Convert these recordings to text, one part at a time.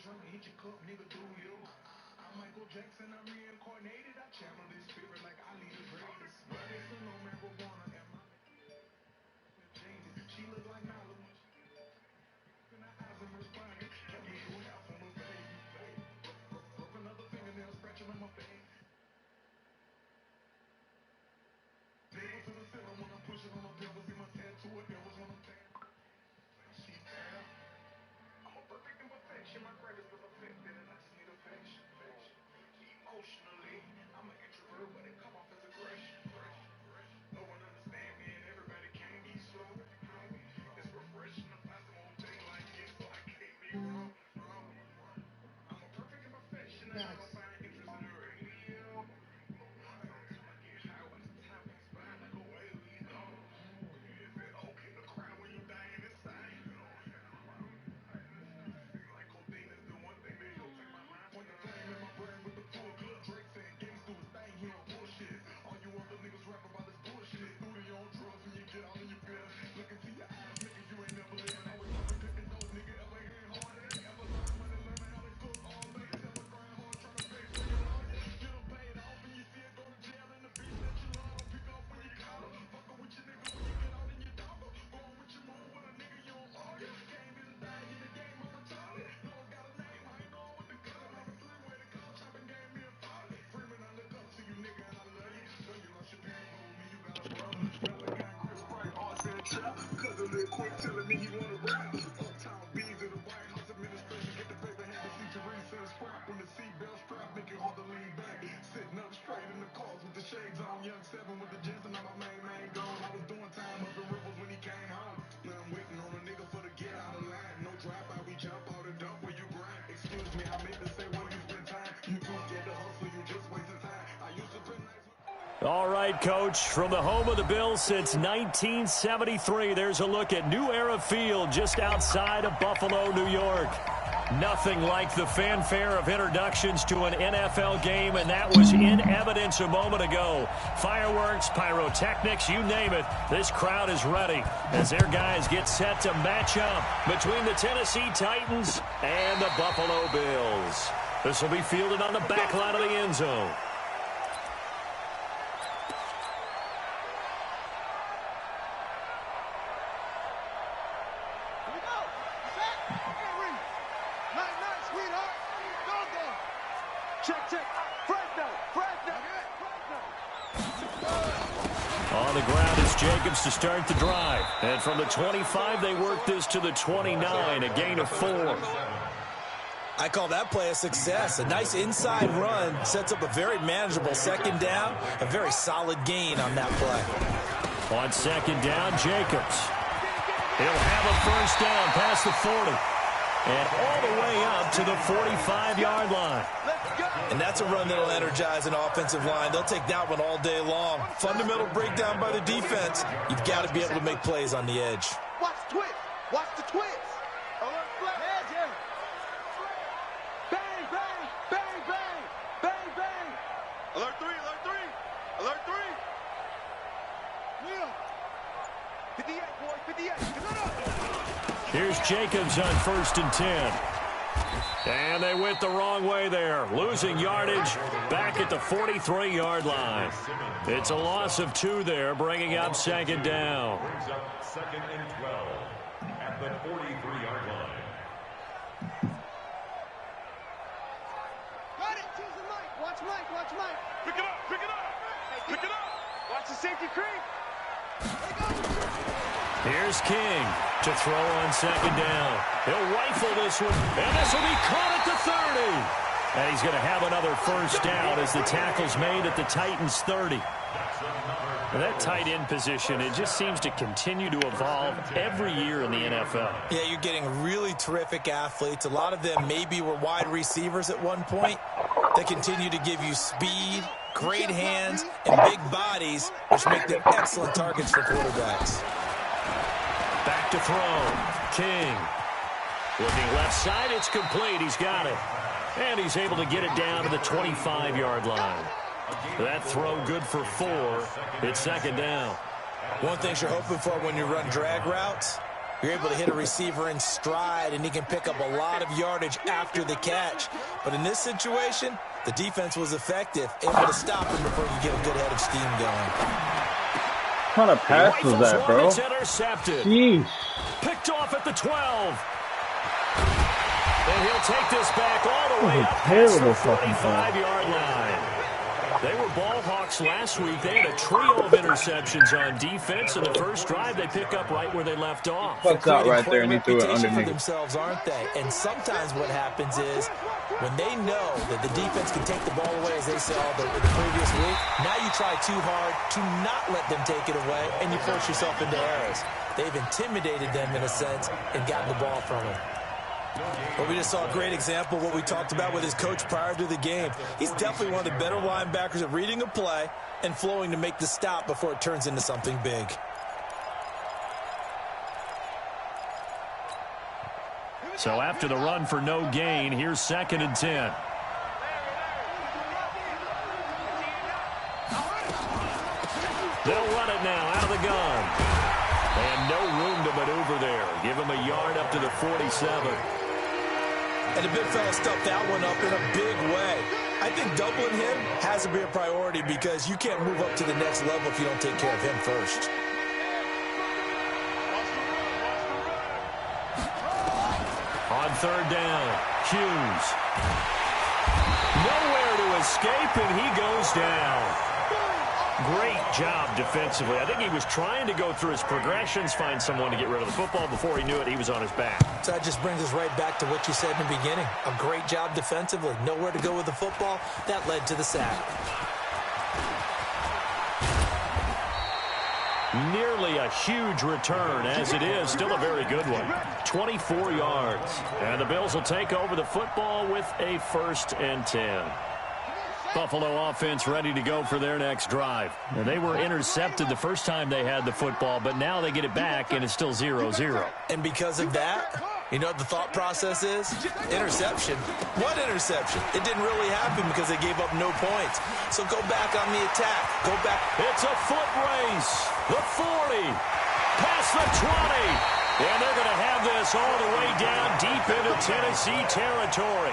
drum, hit your cup, nigga, do you? I'm Michael Jackson, I'm reincarnated. I channel this spirit like I lead the greatest. But it's no marijuana and my changes. She look like Nala when she in her eyes and responding. Kept me doing out on her face. Broke another fingernail scratching on my face. Nail to the ceiling when I'm pushing on my pelvis. See my tattoo, it was when I'm saying. She fell. I'm a perfect imperfection. My greatest was affected, and I just need affection. Emotionally, I'm an introvert, but it come off as aggression. No one understand me, and everybody can't be slow. It's refreshing to find someone who take like this, so I can't be wrong. I'm a perfect imperfection, and I don't find interest in the radio. Sometimes I get high when the time is by, like a wave, you know. Is it okay to cry when you're dying inside? Like codeine is the one thing that helps take my mind. Point the flame in my brain with the full club. Drake saying gangs do his thing, he on bullshit. All you other niggas rap about this bullshit. Studio on drugs and you get all in your feelings. Look into your eyes, nigga, you ain't never living. Always fucking picking those nigga ever hand hard. Ever learn money, learn how they cook all day. Never grind hard, trying to pay for your lawyer. Get them paid off and you see it go to jail. And the bitch that you love don't pick up when you call her. Fucking with your nigga when you get out in your dogger. Going with your move with a nigga you don't argue. Game is a die in the game, I'm retarded. No one got a name, I ain't going with the color. On the freeway, the cop chopping game me a father. Freeman, I look up to you, nigga, and I love you. So you lost your pen, hold me, you got a brother. Rapper got Chris Frank, hard said chop. Cause a little quick telling me he wanna rap. Uptown B's in the White House administration. Get the paper, had the feature reset scrap. When the seatbelt strap, make it hard to lean back. Sitting up straight in the cars with the shades on. Young 7 with the Jensen on my main gone. I was doing time up in Rivers when he came home. Now I'm waiting on a nigga for the get out of line. No drive by, we jump out and dump where you grind. Excuse me, I meant to say when you spend time. You too scared to hustle, you just wasting time. I used to spend nights with... All right, Coach, from the home of the Bills since 1973, there's a look at New Era Field just outside of Buffalo, New York. Nothing like the fanfare of introductions to an NFL game, and that was in evidence a moment ago. Fireworks, pyrotechnics, you name it. This crowd is ready as their guys get set to match up between the Tennessee Titans and the Buffalo Bills. This will be fielded on the back line of the end zone. On the ground is Jacobs to start the drive. And from the 25, they work this to the 29, a gain of 4. I call that play a success. A nice inside run sets up a very manageable second down. A very solid gain on that play. On second down, Jacobs. He'll have a first down past the 40. And all the way up to the 45-yard line. And that's a run that'll energize an offensive line. They'll take that one all day long. Fundamental breakdown by the defense. You've got to be able to make plays on the edge. Watch the twist. Watch the twist. Alert flag. Yeah. Bang, bang, bang, bang, bang, bang. Alert 3, alert 3, alert 3. Will. 58, boys, 58. Here's Jacobs on 1st and 10. And they went the wrong way there. Losing yardage back at the 43-yard line. It's a loss of 2 there, bringing up second down. Second and 12 at the 43-yard line. Got it. Choose the Mike. Watch Mike. Watch Mike. Pick it up. Pick it up. Pick it up. Watch the safety creep. Here's King to throw on second down. He'll rifle this one, and this will be caught at the 30. And he's going to have another first down as the tackle's made at the Titans' 30. And that tight end position, it just seems to continue to evolve every year in the NFL. Yeah, you're getting really terrific athletes. A lot of them maybe were wide receivers at one point. They continue to give you speed, great hands, and big bodies, which make them excellent targets for quarterbacks. Back to throw. King. Looking left side, it's complete. He's got it. And he's able to get it down to the 25-yard line. That throw good for 4. It's second down. One thing you're hoping for when you run drag routes, You're able to hit a receiver in stride, and he can pick up a lot of yardage after the catch. But in this situation, the defense was effective, able to stop him before you get a good head of steam going. What kind of pass was that, bro? It's intercepted. Jeez. Picked off at the 12. And he'll take this back all the way up past the 45-yard line. They were ball hawks last week. They had a trio of interceptions on defense. In the first drive, they pick up right where they left off. Fucked out right there, and he threw it underneath. For themselves, aren't they? And sometimes what happens is when they know that the defense can take the ball away, as they saw the previous week, now you try too hard to not let them take it away, and you force yourself into errors. They've intimidated them in a sense and gotten the ball from them. Well, we just saw a great example of what we talked about with his coach prior to the game. He's definitely one of the better linebackers at reading a play and flowing to make the stop before it turns into something big. So after the run for no gain, here's 2nd and 10. They'll run it now out of the gun. And no room to maneuver there. Give him a yard up to the 47. And the big fella stuffed that one up in a big way. I think doubling him has to be a priority because you can't move up to the next level if you don't take care of him first. On 3rd down, Hughes. Nowhere to escape, and he goes down. Great job defensively. I think he was trying to go through his progressions, find someone to get rid of the football. Before he knew it, he was on his back. So that just brings us right back to what you said in the beginning. A great job defensively. Nowhere to go with the football. That led to the sack. Nearly a huge return, as it is. Still a very good one. 24 yards. And the Bills will take over the football with a 1st and 10. Buffalo offense ready to go for their next drive. And they were intercepted the first time they had the football, but now they get it back, and it's still 0-0. And because of that, you know what the thought process is? Interception. What interception? It didn't really happen because they gave up no points. So go back on the attack. Go back. It's a foot race. The 40. Past the 20. And they're going to have this all the way down deep into Tennessee territory.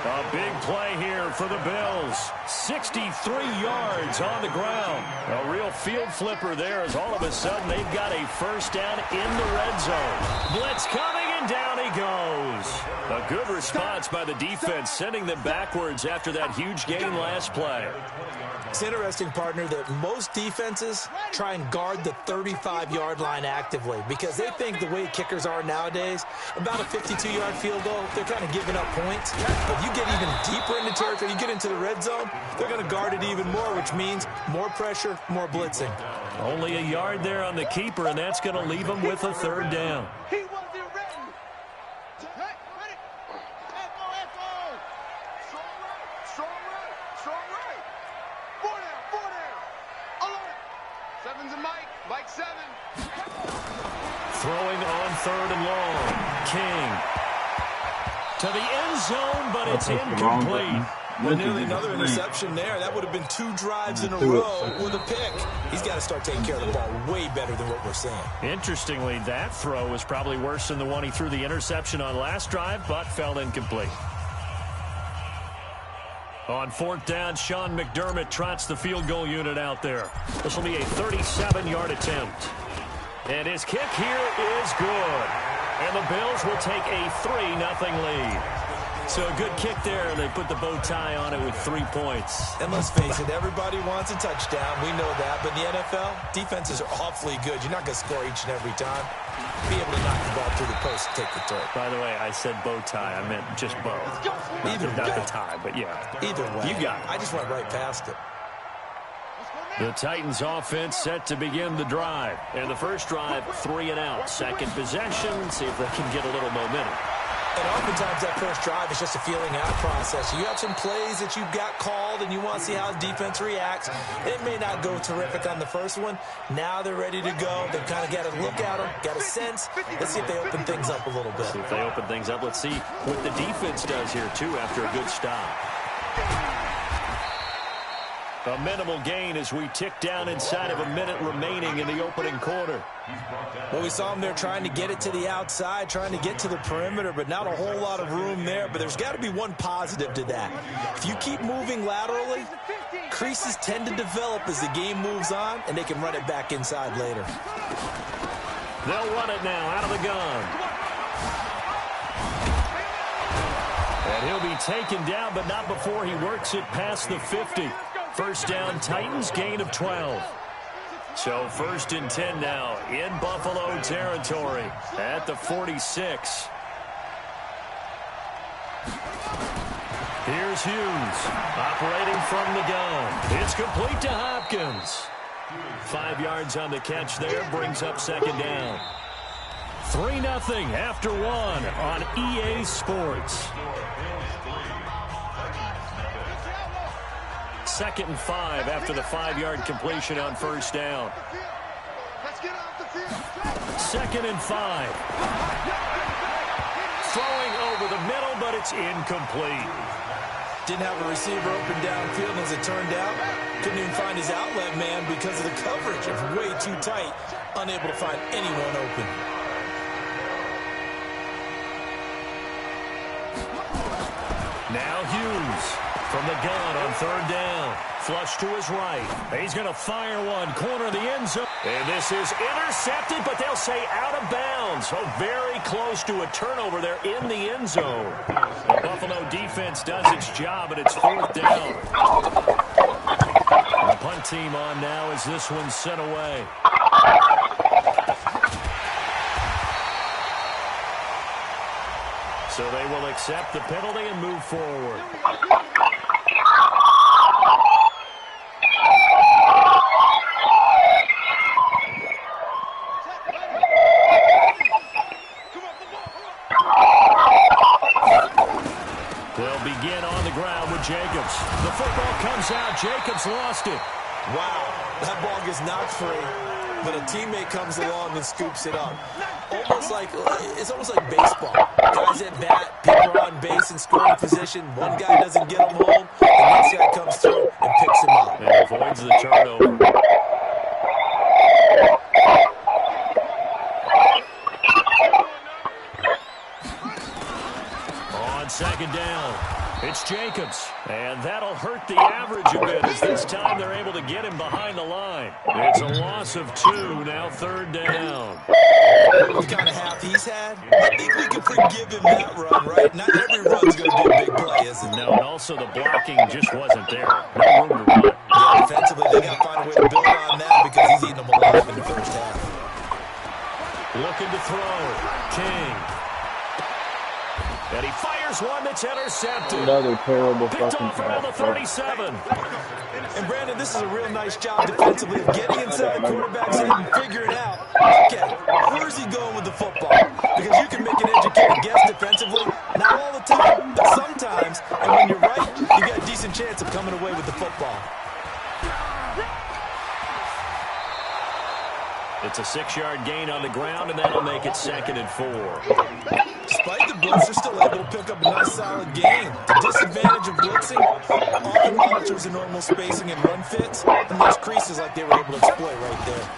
A big play here for the Bills. 63 yards on the ground. A real field flipper there as all of a sudden they've got a 1st down in the red zone. Blitz coming, and down he goes. A good response by the defense, sending them backwards after that huge gain last play. It's interesting, partner, that most defenses try and guard the 35-yard line actively because they think the way kickers are nowadays, about a 52-yard field goal, they're kind of giving up points. But if you get even deeper into territory, you get into the red zone, they're going to guard it even more, which means more pressure, more blitzing. Only a yard there on the keeper, and that's going to leave them with a 3rd down. Throwing on 3rd and long. King to the end zone, but it's incomplete. Well, nearly another interception there. That would have been 2 drives in a row with a pick. He's got to start taking care of the ball way better than what we're seeing. Interestingly, that throw was probably worse than the one he threw the interception on last drive, but fell incomplete. On 4th down, Sean McDermott trots the field goal unit out there. This will be a 37-yard attempt. And his kick here is good. And the Bills will take a 3-0 lead. So a good kick there, and they put the bow tie on it with 3 points. And let's face it, everybody wants a touchdown. We know that. But in the NFL, defenses are awfully good. You're not going to score each and every time. Be able to knock the ball through the post and take the turn. By the way, I said bow tie. I meant just bow. Either way. Not the tie, but yeah. Either way. You got it. I just went right past it. The Titans offense set to begin the drive. And the first drive, 3 and out. Second possession, see if they can get a little momentum. And oftentimes that first drive is just a feeling out process. You have some plays that you've got called and you want to see how the defense reacts. It may not go terrific on the first one. Now they're ready to go. They've kind of got to look at them, got a sense. Let's see if they open things up a little bit. See if they open things up. Let's see what the defense does here, too, after a good stop. A minimal gain as we tick down inside of a minute remaining in the opening quarter. Well, we saw him there trying to get it to the outside, trying to get to the perimeter, but not a whole lot of room there. But there's got to be one positive to that. If you keep moving laterally, creases tend to develop as the game moves on, and they can run it back inside later. They'll run it now out of the gun. And he'll be taken down, but not before he works it past the 50. First down, Titans, gain of 12. So 1st and 10 now in Buffalo territory at the 46. Here's Hughes operating from the gun. It's complete to Hopkins. 5 yards on the catch there, brings up 2nd down. 3-0 after 1 on EA Sports. 2nd and 5 after the 5-yard completion on 1st down. 2nd and 5. Throwing over the middle, but it's incomplete. Didn't have a receiver open downfield, as it turned out. Couldn't even find his outlet man because of the coverage. It was way too tight. Unable to find anyone open. Now Hughes from the gun on 3rd down. Flush to his right. He's going to fire one. Corner of the end zone. And this is intercepted, but they'll say out of bounds. So very close to a turnover there in the end zone. The Buffalo defense does its job, and it's 4th down. The punt team on now as this one's sent away. So they will accept the penalty and move forward. They'll begin on the ground with Jacobs. The football comes out. Jacobs lost it. Wow, that ball gets knocked free, but a teammate comes along and scoops it up. It's almost like baseball. Guys at bat, people are on base in scoring position. One guy doesn't get him home, the next guy comes through and picks him up. And avoids the turnover. On 2nd down, it's Jacobs. And that'll hurt the average a bit as this time they're able to get him behind the line. It's a loss of 2, now 3rd down. What kind of half he's had, I think we can forgive him that run, right? Not every run's going to be a big play, is it? No, and also the blocking just wasn't there. No room to run. Yeah, defensively, they got to find a way to build on that because he's eating them alive in the first half. Looking to throw. King. And he fires one that's intercepted. Another terrible Picked fucking off around the pass, bro. 37. And Brandon, this is a real nice job defensively of getting inside the quarterback's head and figuring out, okay, where's he going with the football? Because you can make an educated guess defensively, not all the time, but sometimes, and when you're right, you got a decent chance of coming away with the football. It's a 6-yard gain on the ground, and that'll make it 2nd and 4. Despite the blitz, they're still able to pick up a nice solid gain. The disadvantage of blitzing often monitors the normal spacing and run fits, and those creases like they were able to exploit right there.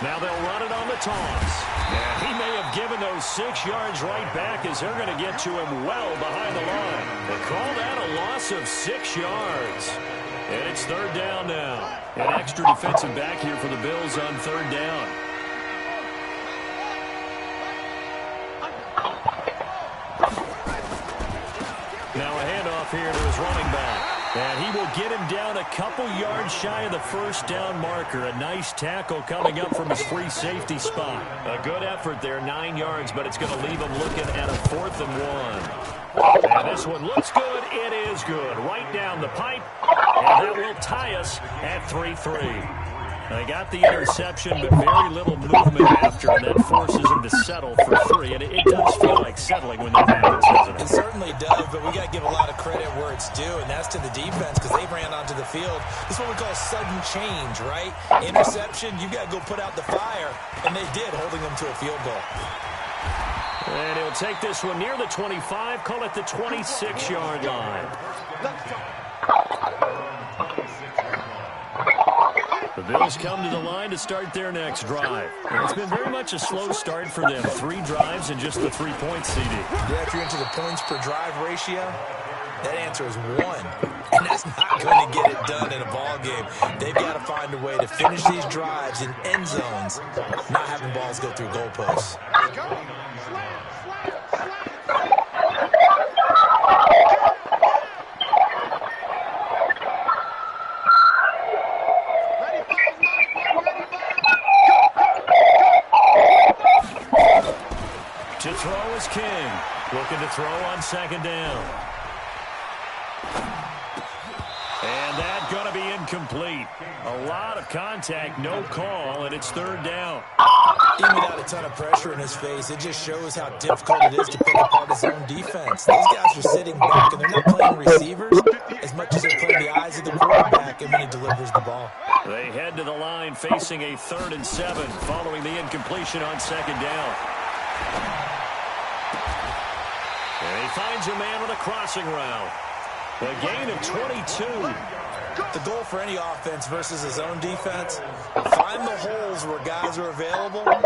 Now they'll run it on the toss. And he may have given those 6 yards right back as they're going to get to him well behind the line. They call that a loss of 6 yards. And it's 3rd down now. An extra defensive back here for the Bills on 3rd down. Now a handoff here to his running back. And he will get him down a couple yards shy of the 1st down marker. A nice tackle coming up from his free safety spot. A good effort there, 9 yards, but it's going to leave him looking at a 4th and 1. And this one looks good. It is good. Right down the pipe. And that will tie us at 3-3. They got the interception, but very little movement after, and that forces him to settle for 3. And it does feel like settling when that happens, doesn't it? It certainly does, but we got to give a lot of credit where it's due, and that's to the defense because they ran onto the field. This is what we call sudden change, right? Interception, you got to go put out the fire, and they did, holding them to a field goal. And he'll take this one near the 25, call it the 26-yard line. The Bills come to the line to start their next drive. And it's been very much a slow start for them. 3 drives and just the 3 points, CD. Yeah, if you're into the points per drive ratio, that answer is 1. And that's not going to get it done in a ball game. They've got to find a way to finish these drives in end zones, not having balls go through goalposts. To throw is King. Looking to throw on second down. And that's going to be incomplete. A lot of contact, no call, and it's third down. Even without a ton of pressure in his face, it just shows how difficult it is to pick apart his own defense. These guys are sitting back, and they're not playing receivers as much as they're playing the eyes of the quarterback and when he delivers the ball. They head to the line facing a 3rd and 7 following the incompletion on second down. And he finds a man with a crossing route. A gain of 22. The goal for any offense versus his own defense, find the holes where guys are available and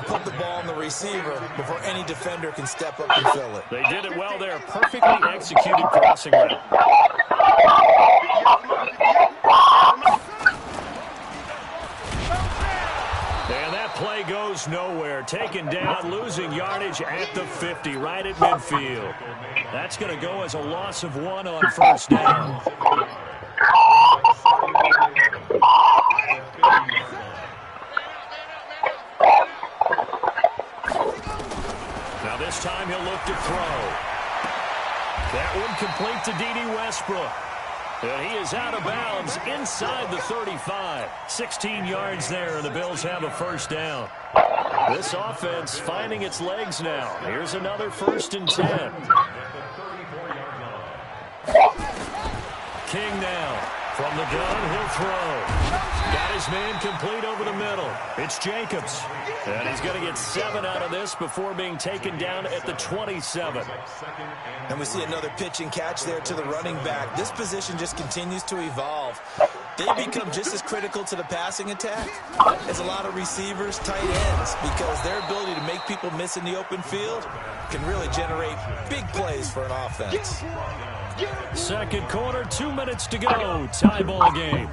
put the ball on the receiver before any defender can step up and fill it. They did it well there. Perfectly executed crossing route. And that play goes nowhere. Taken down, losing yardage at the 50, right at midfield. That's going to go as a loss of 1 on first down. Now this time he'll look to throw. That one complete to D.D. Westbrook. And he is out of bounds inside the 35. 16 yards there, and the Bills have a first down. This offense finding its legs now. Here's another 1st and 10. King now. From the gun, he'll throw. Got his man complete over the middle. It's Jacobs. And he's going to get 7 out of this before being taken down at the 27. And we see another pitch and catch there to the running back. This position just continues to evolve. They become just as critical to the passing attack as a lot of receivers, tight ends, because their ability to make people miss in the open field can really generate big plays for an offense. Second quarter, 2 minutes to go. Tie ball game.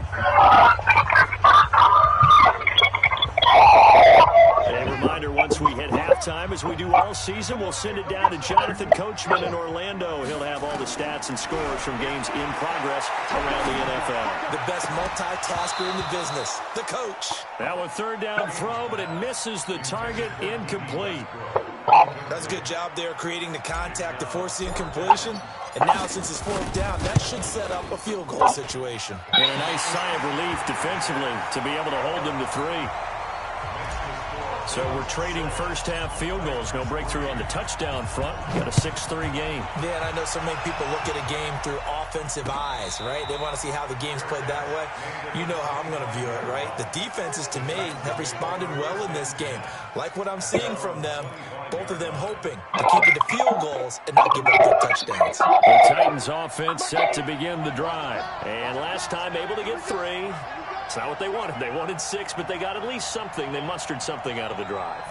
A reminder, once we hit halftime, as we do all season, we'll send it down to Jonathan Coachman in Orlando. He'll have all the stats and scores from games in progress around the NFL. The best multitasker in the business, the coach. Now a 3rd down throw, but it misses the target, incomplete. Does a good job there creating the contact to force the incompletion. And now, since it's 4th down, that should set up a field goal situation. And a nice sigh of relief defensively to be able to hold them to 3. So we're trading first-half field goals. No breakthrough on the touchdown front. Got a 6-3 game. Yeah, and I know so many people look at a game through offensive eyes, right? They want to see how the game's played that way. You know how I'm going to view it, right? The defenses, to me, have responded well in this game. Like what I'm seeing from them, both of them hoping to keep it to field goals and not give up good touchdowns. The Titans offense set to begin the drive. And last time able to get 3. It's not what they wanted. They wanted 6, but they got at least something. They mustered something out of the drive.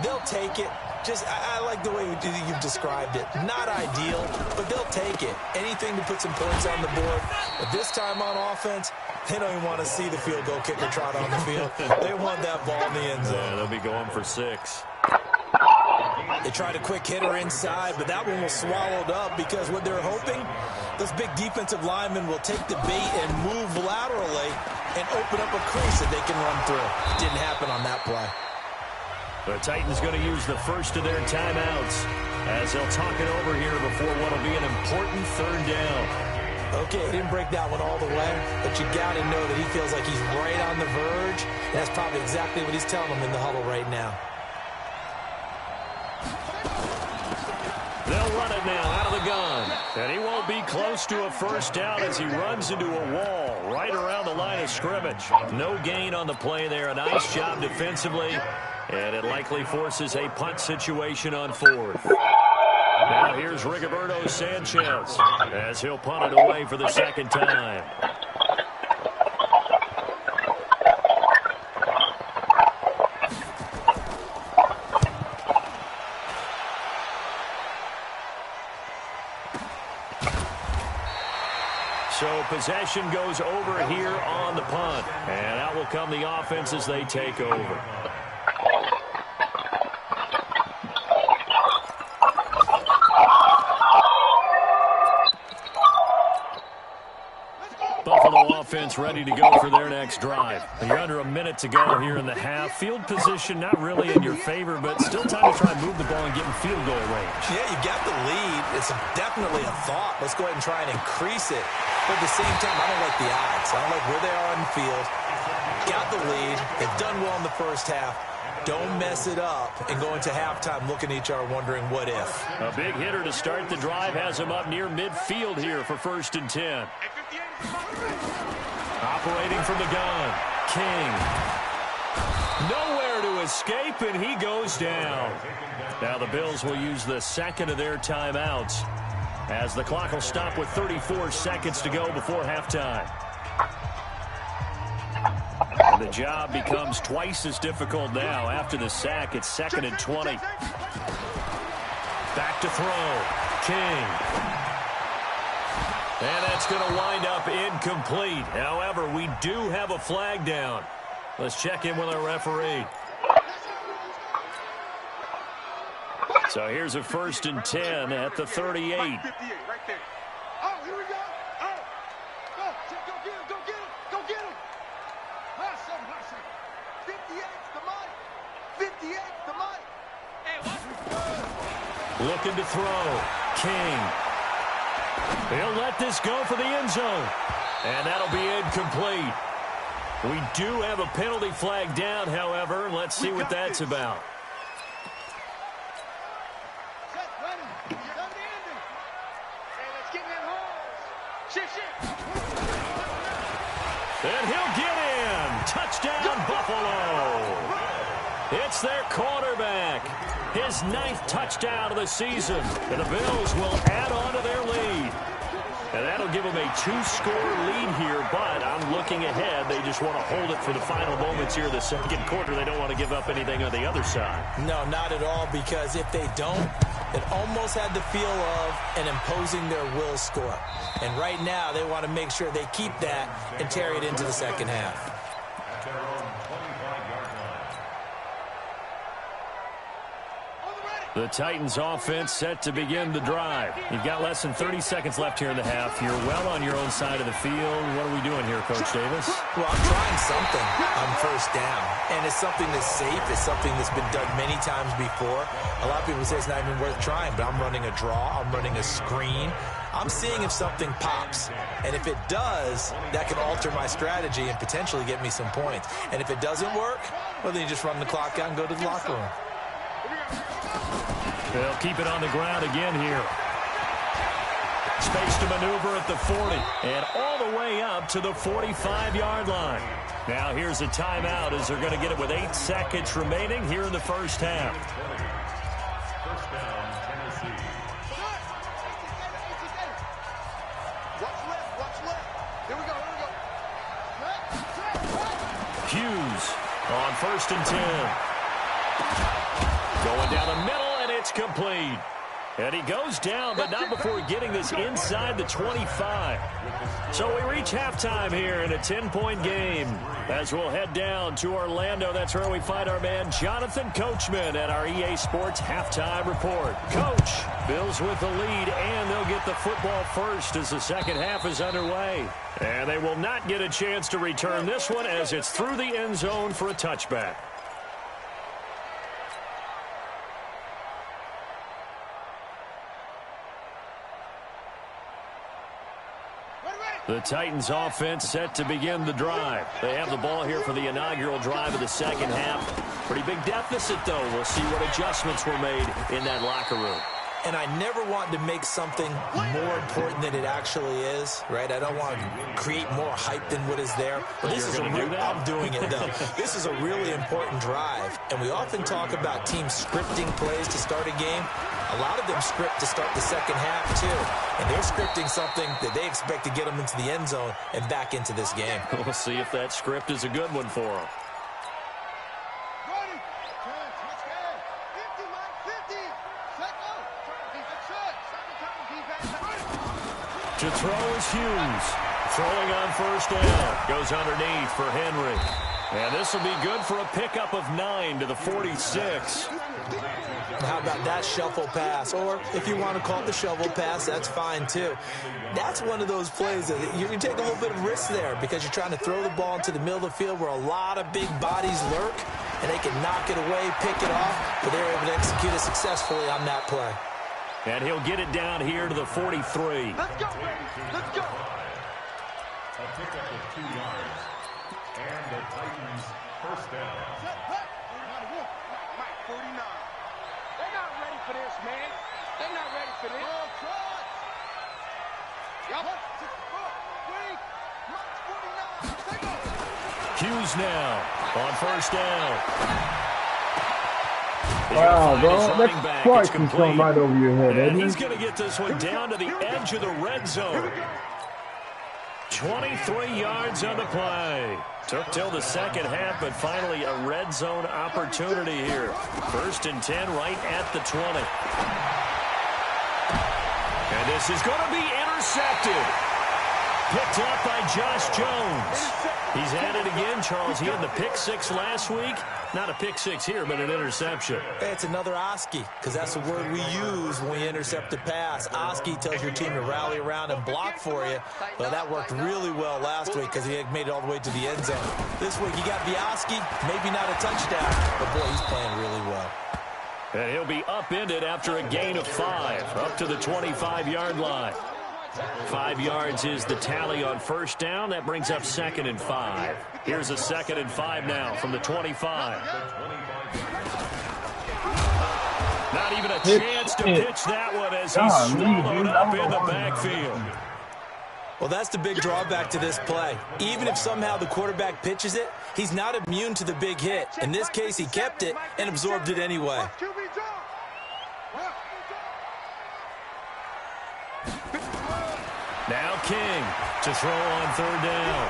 They'll take it. I like the way you've described it. Not ideal, but they'll take it. Anything to put some points on the board. But this time on offense, they don't even want to see the field goal kicker trot on the field. They want that ball in the end zone. Yeah, they'll be going for 6. They tried a quick hitter inside, but that one was swallowed up because what they're hoping, those big defensive linemen will take the bait and move laterally and open up a crease that they can run through. Didn't happen on that play. The Titans going to use the first of their timeouts as they'll talk it over here before what will be an important 3rd down. Okay, he didn't break that one all the way, but you got to know that he feels like he's right on the verge, and that's probably exactly what he's telling them in the huddle right now. They'll run it now out of the gun. And he won't be close to a first down as he runs into a wall right around the line of scrimmage. No gain on the play there. A nice job defensively. And it likely forces a punt situation on 4th. Now here's Rigoberto Sanchez as he'll punt it away for the 2nd time. So possession goes over here on the punt. And out will come the offense as they take over. Buffalo offense ready to go for their next drive. You're under a minute to go here in the half. Field position not really in your favor, but still time to try and move the ball and get in field goal range. Yeah, you got the lead. It's definitely a thought. Let's go ahead and try and increase it. But at the same time, I don't like the odds. I don't like where they are on the field. Got the lead. They've done well in the first half. Don't mess it up and go into halftime looking at each other wondering what if. A big hitter to start the drive has him up near midfield here for 1st and 10. Operating from the gun, King. Nowhere to escape, and he goes down. Now the Bills will use the second of their timeouts as the clock will stop with 34 seconds to go before halftime. And the job becomes twice as difficult now. After the sack, it's 2nd and 20. Back to throw, King. And that's going to wind up incomplete. However, we do have a flag down. Let's check in with our referee. So here's a 1st and 10 at the 38. 58 right there. Oh, here we go. Oh, go get him, go get him, go get him. Hustle. 58's the money. 58's the money. Hey, what? Looking to throw, King. He'll let this go for the end zone. And that'll be incomplete. We do have a penalty flag down, however. Let's see what that's about. And he'll get in. Touchdown, Buffalo. It's their quarterback. His 9th touchdown of the season. And the Bills will add on to their lead. And that'll give them a 2-score lead here, but I'm looking ahead. They just want to hold it for the final moments here of the second quarter. They don't want to give up anything on the other side. No, not at all, because if they don't, it almost had the feel of an imposing their will score. And right now, they want to make sure they keep that and carry it into the second half. The Titans offense set to begin the drive. You've got less than 30 seconds left here in the half. You're well on your own side of the field. What are we doing here, Coach Davis? Well, I'm trying something on 1st down. And it's something that's safe. It's something that's been done many times before. A lot of people say it's not even worth trying, but I'm running a draw. I'm running a screen. I'm seeing if something pops. And if it does, that can alter my strategy and potentially get me some points. And if it doesn't work, well, then you just run the clock out and go to the locker room. They'll keep it on the ground again here. Space to maneuver at the 40 and all the way up to the 45-yard line. Now here's a timeout as they're going to get it with 8 seconds remaining here in the first half. First down, Tennessee. Watch left. Here we go. Hughes on 1st and 10. Going down the middle, and it's complete. And he goes down, but not before getting this inside the 25. So we reach halftime here in a 10-point game. As we'll head down to Orlando, that's where we find our man Jonathan Coachman at our EA Sports Halftime Report. Coach, Bills with the lead, and they'll get the football first as the second half is underway. And they will not get a chance to return this one as it's through the end zone for a touchback. The Titans offense set to begin the drive. They have the ball here for the inaugural drive of the second half. Pretty big deficit, though. We'll see what adjustments were made in that locker room. And I never want to make something more important than it actually is, right? I don't want to create more hype than what is there. But this is I'm doing it, though. This is a really important drive. And we often talk about teams scripting plays to start a game. A lot of them script to start the second half, too. And they're scripting something that they expect to get them into the end zone and back into this game. We'll see if that script is a good one for them. To throw is Hughes. Throwing on first down. Goes underneath for Henry. And this will be good for a pickup of 9 to the 46. How about that shuffle pass? Or if you want to call it the shovel pass, that's fine too. That's one of those plays that you can take a little bit of risk there because you're trying to throw the ball into the middle of the field where a lot of big bodies lurk, and they can knock it away, pick it off, but they're able to execute it successfully on that play. And he'll get it down here to the 43. Let's go, baby. Let's go. A pickup of 2 yards. And the Titans first down. Mike, 49. They're not ready for this, man. They're not ready for this. Hughes now on first down. Wow, bro. That's twice he's going right over your head, isn't He's it? going to get this one down to the edge of the red zone. 23 yards on the play. Took till the second half, but finally a red zone opportunity here. 1st and 10 right at the 20. And this is going to be intercepted. Picked up by Josh Jones. He's at it again, Charles. He had the pick 6 last week. Not a pick 6 here, but an interception. Hey, it's another Oski, because that's the word we use when we intercept a pass. Oski tells your team to rally around and block for you. Well, that worked really well last week because he had made it all the way to the end zone. This week, he got the Oski, maybe not a touchdown, but boy, he's playing really well. And he'll be upended after a gain of 5, up to the 25-yard line. 5 yards is the tally on first down. That brings up 2nd and 5. Here's a 2nd and 5 now from the 25. Not even a chance to pitch that one as he's swallowed up in the backfield. Well, that's the big drawback to this play. Even if somehow the quarterback pitches it, he's not immune to the big hit. In this case, he kept it and absorbed it anyway. Now King to throw on 3rd down.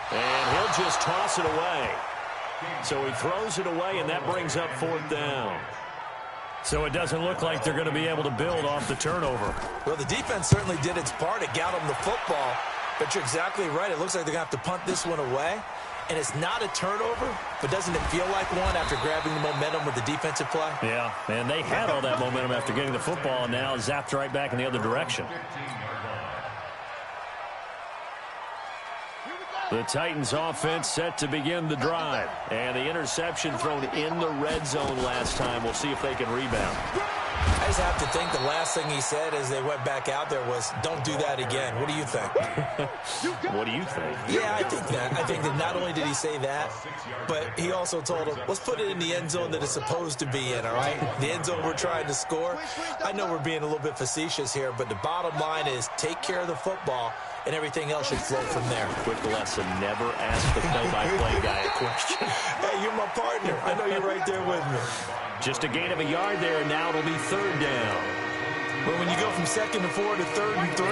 And he'll just toss it away. So he throws it away, and that brings up 4th down. So it doesn't look like they're going to be able to build off the turnover. Well, the defense certainly did its part. It got them the football. But you're exactly right. It looks like they're going to have to punt this one away. And it's not a turnover, but doesn't it feel like one after grabbing the momentum with the defensive play? Yeah, and they had all that momentum after getting the football, and now zapped right back in the other direction. The Titans offense set to begin the drive. And the interception thrown in the red zone last time. We'll see if they can rebound. I just have to think the last thing he said as they went back out there was, don't do that again. What do you think? What do you think? Yeah, I think that. I think that not only did he say that, but he also told him, let's put it in the end zone that it's supposed to be in, all right? The end zone we're trying to score. I know we're being a little bit facetious here, but the bottom line is take care of the football, and everything else should flow from there. Quick lesson, never ask the play-by-play guy a question. Hey, you're my partner. I know you're right there with me. Just a gain of a yard there, and now it'll be 3rd down. But when you go from 2nd and 4 to 3rd and 3,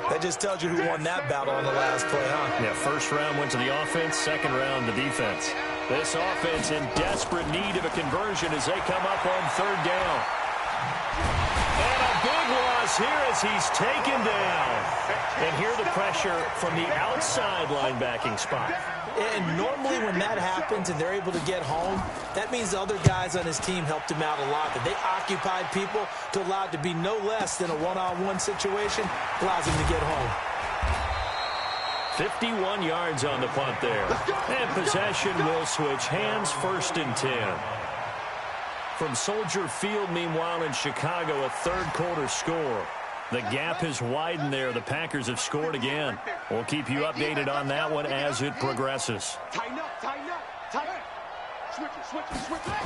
that just tells you who won that battle on the last play, huh? Yeah, 1st round went to the offense, 2nd round to defense. This offense in desperate need of a conversion as they come up on 3rd down. And a big loss here as he's taken down. And here the pressure from the outside linebacking spot. And normally when that happens and they're able to get home, that means the other guys on his team helped him out a lot. That they occupied people to allow it to be no less than a one-on-one situation, allows him to get home. 51 yards on the punt there. And possession will switch hands, 1st and 10. From Soldier Field, meanwhile, in Chicago, a 3rd quarter score. The gap has widened there. The Packers have scored again. We'll keep you updated on that one as it progresses. Tighten up, tighten up, tighten up. Switch it.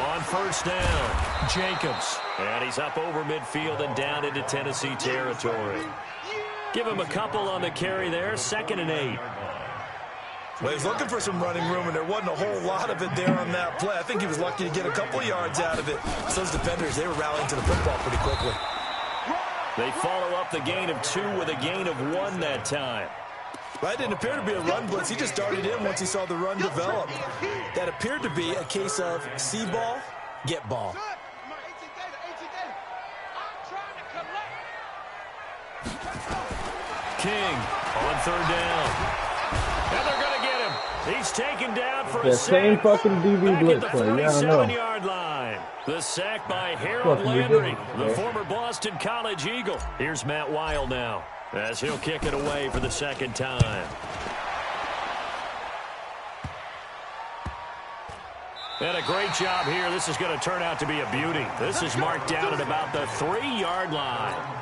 On 1st down, Jacobs. And he's up over midfield and down into Tennessee territory. Give him a couple on the carry there, 2nd and 8. Well, he's looking for some running room, and there wasn't a whole lot of it there on that play. I think he was lucky to get a couple yards out of it. So those defenders, they were rallying to the football pretty quickly. They follow up the gain of 2 with a gain of 1 that time. Well, that didn't appear to be a run blitz. He just darted in once he saw the run develop. That appeared to be a case of see ball, get ball. King on 3rd down. And they're going to get him. He's taken down for a The sack. same fucking DB Back blitz at the play. Yeah, I know. 47-yard line. The sack by Harold Fucking Landry, ridiculous, the man. former Boston College Eagle. Here's Matt Weil now, as he'll kick it away for the 2nd time. And a great job here. This is going to turn out to be a beauty. This is marked down at about the 3-yard line.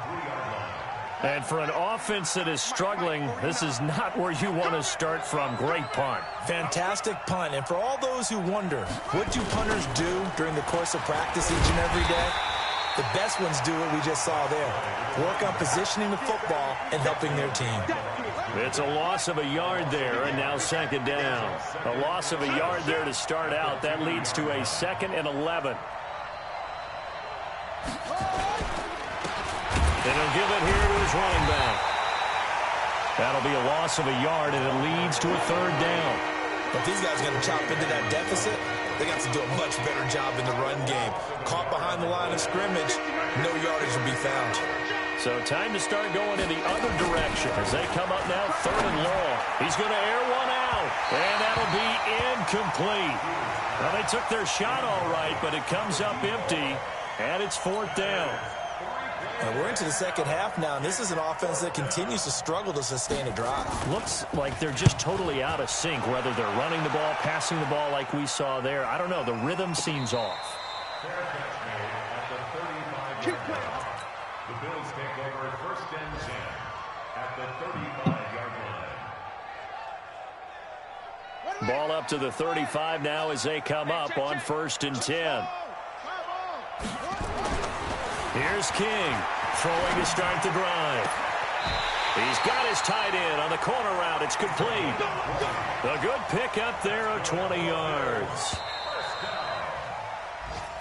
And for an offense that is struggling, this is not where you want to start from. Great punt. Fantastic punt. And for all those who wonder, what do punters do during the course of practice each and every day? The best ones do what we just saw there. Work on positioning the football and helping their team. It's a loss of a yard there, and now 2nd down. A loss of a yard there to start out. That leads to a 2nd and 11. And he'll give it here to his running back. That'll be a loss of a yard, and it leads to a 3rd down. If these guys are going to chop into that deficit, they got to do a much better job in the run game. Caught behind the line of scrimmage, no yardage will be found. So time to start going in the other direction as they come up now 3rd and long. He's going to air one out, and that'll be incomplete. Well, they took their shot all right, but it comes up empty, and it's 4th down. And we're into the 2nd half now, and this is an offense that continues to struggle to sustain a drive. Looks like they're just totally out of sync, whether they're running the ball, passing the ball like we saw there. I don't know. The rhythm seems off. Fair catch made at the 35-yard line. The Bills take over 1st and 10 at the 35-yard line. Ball up to the 35 now as they come up on 1st and 10. Here's King, throwing to start the drive. He's got his tight end on the corner route. It's complete. A good pick up there of 20 yards.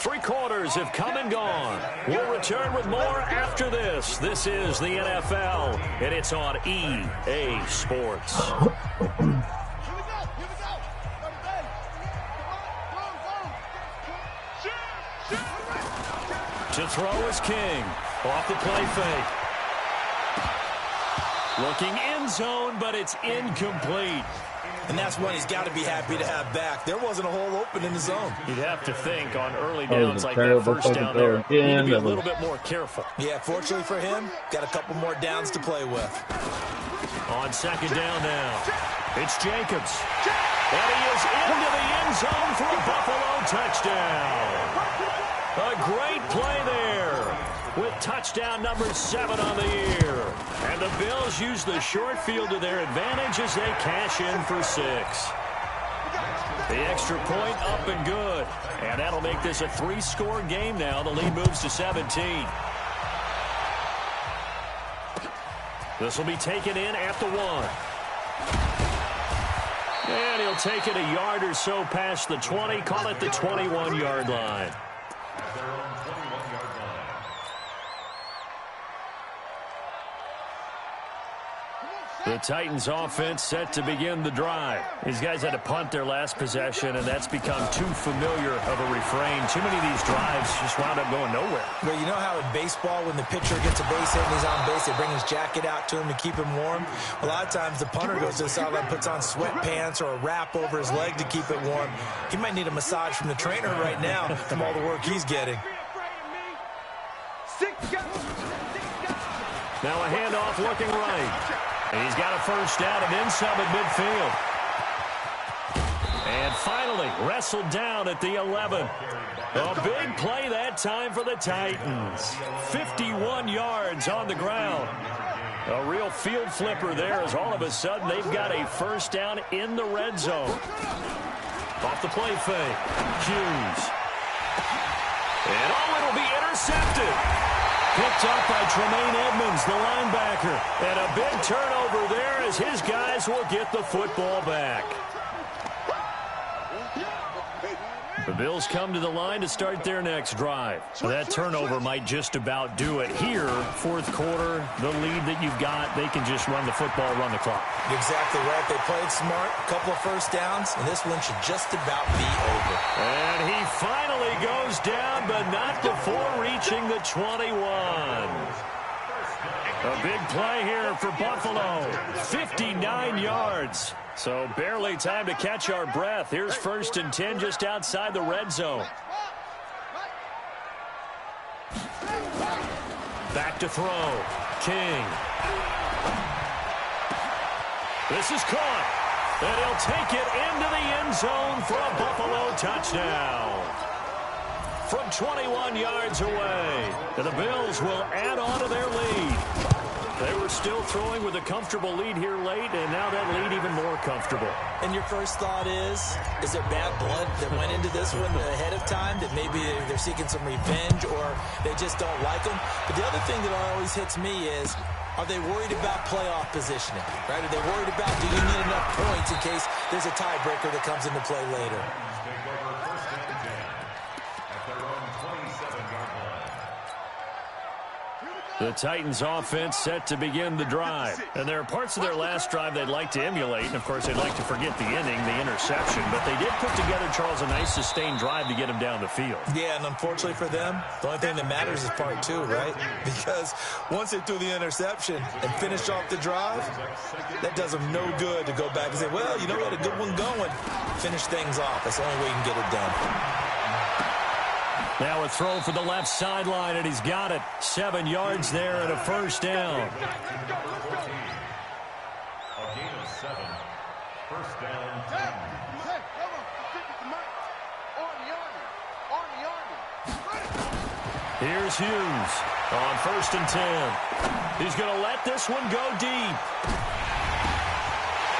3 quarters have come and gone. We'll return with more after this. This is the NFL, and it's on EA Sports. To throw is King. Off the play fake. Looking end zone, but it's incomplete. And that's one he's got to be happy to have back. There wasn't a hole open in the zone. You'd have to think on early That was downs a like that terrible first down fucking there, throw you need to again. be a little bit more careful. Yeah, fortunately for him, got a couple more downs to play with. On 2nd down now, it's Jacobs. And he is into the end zone for a Buffalo touchdown. A great play there with touchdown number 7 on the year. And the Bills use the short field to their advantage as they cash in for 6. The extra point up and good. And that'll make this a 3-score game now. The lead moves to 17. This will be taken in at the 1. And he'll take it a yard or so past the 20. Call it the 21-yard line. At their own 21-yard line. The Titans offense set to begin the drive. These guys had to punt their last possession, and that's become too familiar of a refrain. Too many of these drives just wound up going nowhere. Well, you know how in baseball, when the pitcher gets a base hit and he's on base, they bring his jacket out to him to keep him warm? A lot of times the punter goes to the sideline, puts on sweatpants or a wrap over his leg to keep it warm. He might need a massage from the trainer right now from all the work he's getting. Now a handoff looking right. And he's got a first down and then some at midfield. And finally wrestled down at the 11. A big play that time for the Titans. 51 yards on the ground. A real field flipper there as all of a sudden they've got a first down in the red zone. Off the play fake. Hughes. And it'll be intercepted. Picked up by Tremaine Edmonds, the linebacker. And a big turnover there as his guys will get the football back. The Bills come to the line to start their next drive. So that turnover might just about do it. Here, 4th quarter, the lead that you've got, they can just run the football, run the clock. Exactly right. They played smart, a couple of first downs, and this one should just about be over. And he finally goes down, but not before reaching the 21. A big play here for Buffalo. 59 yards. So barely time to catch our breath. Here's 1st and 10 just outside the red zone. Back to throw. King. This is caught. And he'll take it into the end zone for a Buffalo touchdown. From 21 yards away. And the Bills will add on to their lead. They were still throwing with a comfortable lead here late, and now that lead even more comfortable. And your first thought is there bad blood that went into this one ahead of time, that maybe they're seeking some revenge or they just don't like them? But the other thing that always hits me is, are they worried about playoff positioning, right? Are they worried about, do you need enough points in case there's a tiebreaker that comes into play later? Take over 1st and 10 at their own 27-yard line. The Titans offense set to begin the drive. And there are parts of their last drive they'd like to emulate. And, of course, they'd like to forget the inning, the interception. But they did put together, Charles, a nice sustained drive to get him down the field. Yeah, and unfortunately for them, the only thing that matters is part 2, right? Because once they threw the interception and finished off the drive, that does them no good to go back and say, well, you know, we had a good one going. Finish things off. That's the only way you can get it done. Now a throw for the left sideline, and he's got it. 7 yards there and a 1st down. A gain of 7. 1st down, 10. Hey, come on. Stick with the mic. On the. Here's Hughes on 1st and 10. He's going to let this one go deep.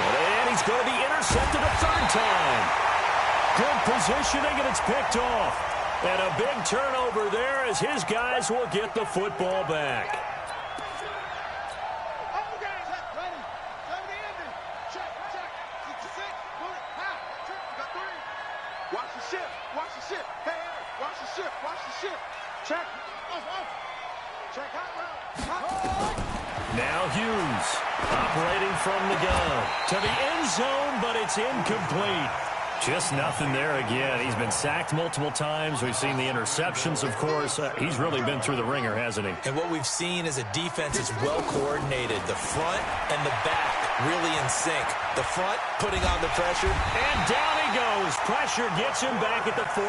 And he's going to be intercepted a 3rd time. Good positioning, and it's picked off. And a big turnover there as his guys will get the football back. Watch the ship. Watch the ship. Hey, watch the ship. Watch the ship. Check. Check hot route. Now Hughes operating from the gun to the end zone, but it's incomplete. Just nothing there again. He's been sacked multiple times. We've seen the interceptions, of course. He's really been through the ringer, hasn't he? And what we've seen is a defense that's well coordinated. The front and the back really in sync. The front putting on the pressure. And down he goes. Pressure gets him back at the 14.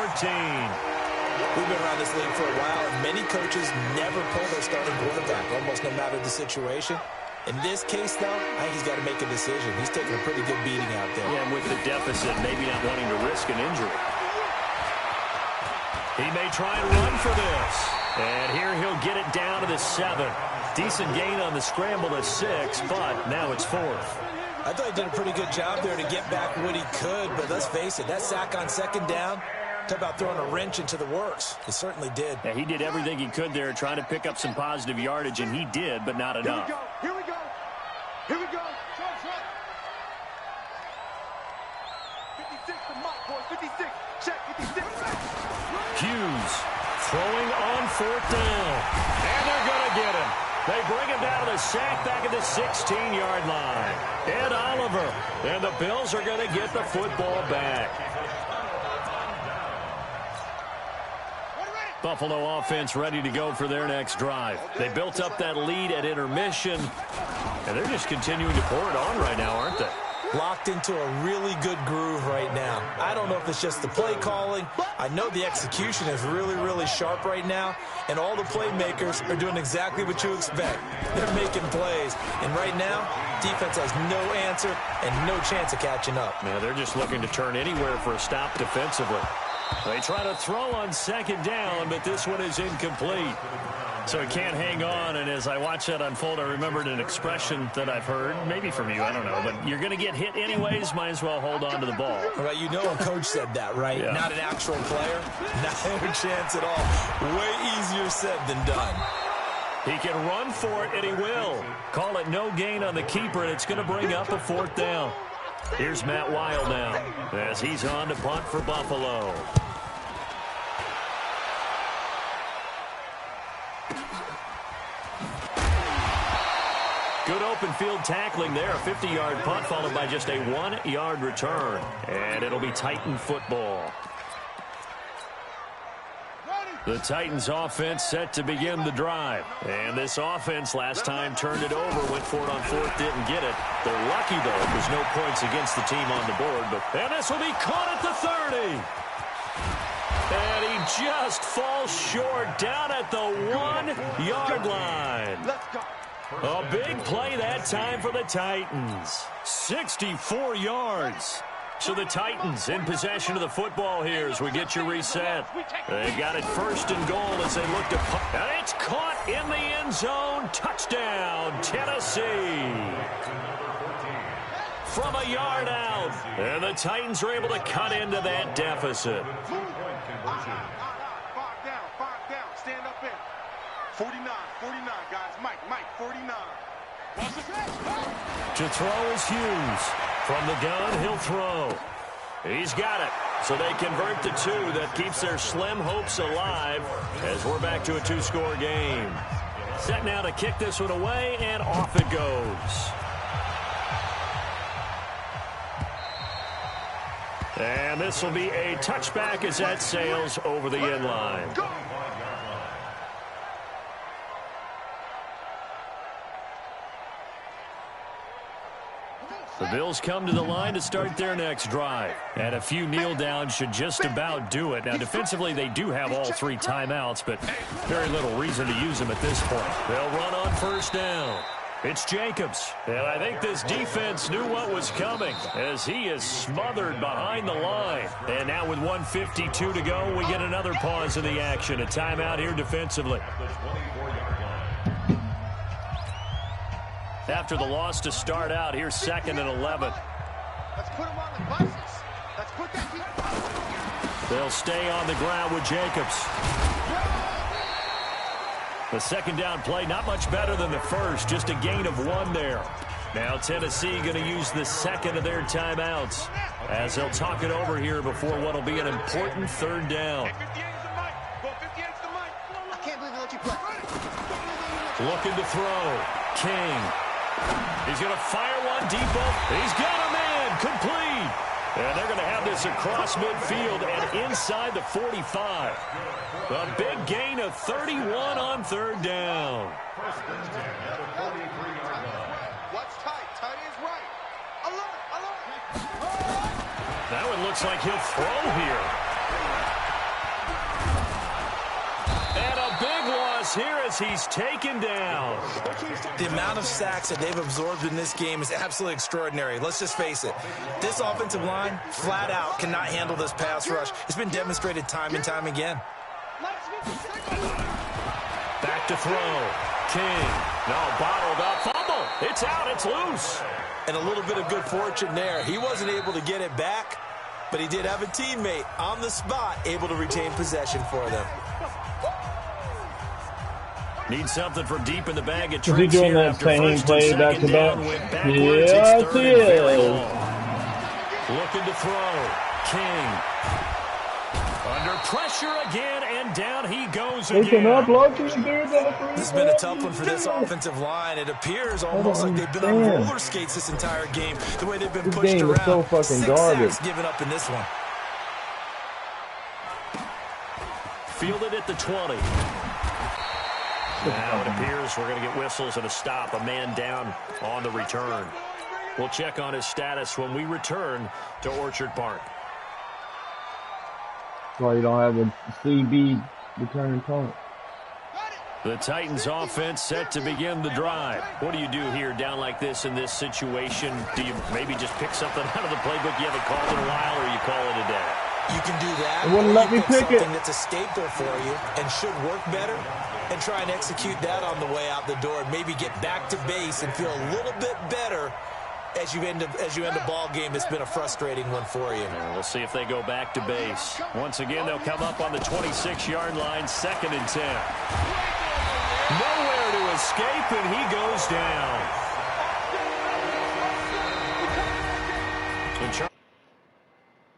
We've been around this league for a while, and many coaches never pull their starting quarterback, almost no matter the situation. In this case, though, I think he's got to make a decision. He's taking a pretty good beating out there. Yeah, and with the deficit, maybe not wanting to risk an injury. He may try and run for this. And here he'll get it down to the 7. Decent gain on the scramble to 6, but now it's 4th. I thought he did a pretty good job there to get back what he could, but let's face it, that sack on 2nd down, talk about throwing a wrench into the works. He certainly did. Yeah, he did everything he could there, trying to pick up some positive yardage, and he did, but not enough. Here we go. Here we go. 56, the mark, boys. 56. Check, 56. Hughes throwing on 4th down. And they're going to get him. They bring him down to the sack back at the 16-yard line. Ed Oliver. And the Bills are going to get the football back. Buffalo offense ready to go for their next drive. They built up that lead at intermission, and they're just continuing to pour it on right now, aren't they? Locked into a really good groove right now. I don't know if it's just the play calling. I know the execution is really, really sharp right now, and all the playmakers are doing exactly what you expect. They're making plays, and right now, defense has no answer and no chance of catching up. Man, they're just looking to turn anywhere for a stop defensively. They try to throw on 2nd down, but this one is incomplete. So he can't hang on, and as I watch that unfold, I remembered an expression that I've heard, maybe from you, I don't know, but you're going to get hit anyways, might as well hold on to the ball. Well, you know a coach said that, right? Yeah. Not an actual player. Not a chance at all. Way easier said than done. He can run for it, and he will. Call it no gain on the keeper, and it's going to bring up a 4th down. Here's Matt Weil now as he's on to punt for Buffalo. Good open field tackling there. A 50-yard punt followed by just a 1-yard return. And it'll be Titan football. The Titans offense set to begin the drive. And this offense last time turned it over, went for it on fourth, didn't get it. They're lucky, though. There's no points against the team on the board. And this will be caught at the 30. And he just falls short down at the 1-yard line. A big play that time for the Titans. 64 yards. So the Titans in possession of the football here as we get you reset. They got it first and goal as they look to punt. And it's caught in the end zone. Touchdown, Tennessee. From a yard out. And the Titans are able to cut into that deficit. 5 down. Stand up in. 49, guys. Mike, 49. To throw is Hughes. From the gun, he'll throw. He's got it. So they convert the 2. That keeps their slim hopes alive as we're back to a 2-score game. Set now to kick this one away, and off it goes. And this will be a touchback as that sails over the end line. The Bills come to the line to start their next drive. And a few kneel downs should just about do it. Now, defensively, they do have all 3 timeouts, but very little reason to use them at this point. They'll run on first down. It's Jacobs. And I think this defense knew what was coming as he is smothered behind the line. And now with 1:52 to go, we get another pause in the action. A timeout here defensively. After the loss to start out, here's 2nd and 11. Let's put him on the buses. Let's put that deep. They'll stay on the ground with Jacobs. The second down play, not much better than the first, just a gain of 1 there. Now Tennessee going to use the second of their timeouts as they'll talk it over here before what will be an important 3rd down. I can't believe they let you play. Looking to throw. King. He's going to fire one deep up. He's got a man. Complete. And they're going to have this across midfield and inside the 45. A big gain of 31 on 3rd down. What's tight? Tight is right. Alert. That one looks like he'll throw here. And a big loss here as he's taken down. The amount of sacks that they've absorbed in this game is absolutely extraordinary. Let's just face it. This offensive line, flat out, cannot handle this pass rush. It's been demonstrated time and time again. Back to throw. King. No, bottled up. Fumble. It's out. It's loose. And a little bit of good fortune there. He wasn't able to get it back, but he did have a teammate on the spot able to retain possession for them. Need something from deep in the bag at Is he doing that same play back to back? Yes, he is. Looking to throw. King. Under pressure again, and down he goes They can again. upload to the dude. This has been a tough one for this offensive line. It appears almost like they've been on roller skates this entire game. The way they've been This pushed game is around. so fucking 6 garbage. sacks given up in this one. Fielded at the 20. Now it appears we're going to get whistles and a stop. A man down on the return. We'll check on his status when we return to Orchard Park. Why you don't have a CB returning punt? The Titans offense set to begin the drive. What do you do here down like this in this situation? Do you maybe just pick something out of the playbook you haven't called in a while, or you call it a day? You can do that. It wouldn't or let you me pick it. something that's a staple for you and should work better, and try and execute that on the way out the door and maybe get back to base and feel a little bit better as you end a ball game that's been a frustrating one for you. We'll see if they go back to base. Once again, they'll come up on the 26-yard line, 2nd and 10. Nowhere to escape, and he goes down.